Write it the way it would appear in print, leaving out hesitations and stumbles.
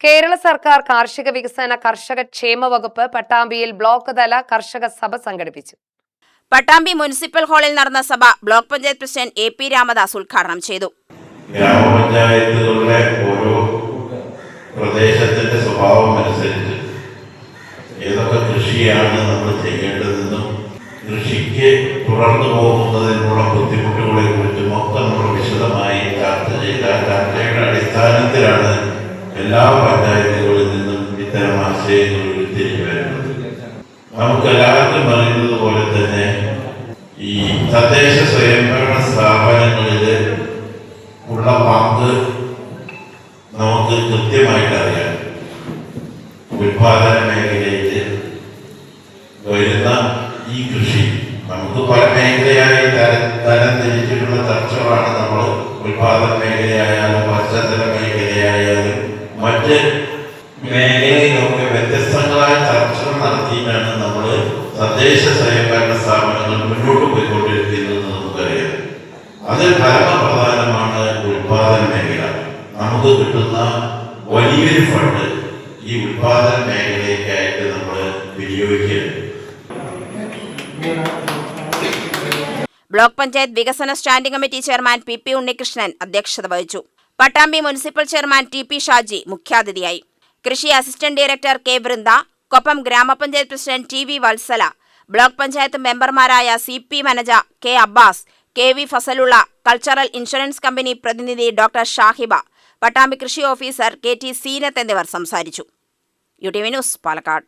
കേരള സർക്കാർ കാർഷിക വികസന കർഷക ക്ഷേമ വകുപ്പ് പട്ടാമ്പിയിൽ ബ്ലോക്ക് തല കർഷക സഭ സംഘടിപ്പിച്ചു. പട്ടാമ്പി മുനിസിപ്പൽ ഹാളിൽ നടന്ന സഭ block panchayat president AP Ramadas ഉദ്ഘാടനം ചെയ്തു. ഗ്രാമപഞ്ചായത്തുകളുടെ ഓരോ പ്രദേശത്തിന്റെ സ്വഭാവം അനുസരിച്ച് ഏതൊക്കെ കൃഷിയാണ് നമ്മൾ ചെയ്യേണ്ടതെന്നും കൃഷിക്ക് തുടർന്നു പോകുന്നതിനുള്ള ബുദ്ധിമുട്ടുകളെ കുറിച്ച് മൊത്തം നമ്മൾ വിശദമായി ചർച്ച ചെയ്ത ചർച്ചയുടെ അടിസ്ഥാനത്തിലാണ് എല്ലാ പഞ്ചായത്തുകളിൽ നിന്നും ഇത്തരം ആശയങ്ങൾ ഉരുത്തിരിഞ്ഞു വരുന്നത്. നമുക്കെല്ലാവർക്കും അറിയുന്നത് പോലെ തന്നെ ഈ തദ്ദേശ സ്വയംഭരണ സ്ഥാപനങ്ങളിൽ ഉള്ള പങ്ക് നമുക്ക് കൃത്യമായിട്ട് അറിയാം. ഉൽപാദന മേഖലയിൽ വരുന്ന ഈ കൃഷി നമുക്ക് പല മേഖലയായി തരം തിരിച്ചിട്ടുള്ള ചർച്ചകളാണ് നമ്മൾ ഉൽപാദന മേഖലയായാലും പശ്ചാത്തല മേഖലയായാലും മറ്റ് മേഖലയിലൊക്കെ വ്യത്യസ്തങ്ങളായ ചർച്ചകൾ നടത്തിയിട്ടാണ് നമ്മൾ തദ്ദേശ സ്വയംഭരണ സ്ഥാപനങ്ങൾ മുന്നോട്ട് പോയിക്കൊണ്ടിരിക്കുന്നത് നമുക്കറിയാം. അതിൽ പരമപ്രധാനമാണ് ഉൽപാദന മേഖല. നമുക്ക് കിട്ടുന്ന വലിയൊരു ഫണ്ട് ഈ ഉൽപാദന മേഖലയ്ക്കായിട്ട് നമ്മൾ വിനിയോഗിക്കുകയാണ്. ബ്ലോക്ക് പഞ്ചായത്ത് വികസന standing committee chairman PP Unnikrishnan അധ്യക്ഷത വഹിച്ചു. Pattambi municipal chairman TP Shaji മുഖ്യാതിഥിയായി. കൃഷി assistant director K Vrinda, Koppam ഗ്രാമപഞ്ചായത്ത് president TV Vatsala, block panchayat മെമ്പർമാരായ CP Manaja, K Abbas, KV Fasalulla, cultural insurance company പ്രതിനിധി ഡോക്ടർ ഷാഹിബ, പട്ടാമ്പി കൃഷി ഓഫീസർ KT സീനത്ത് എന്നിവർ സംസാരിച്ചു. UTV news, Palakkad.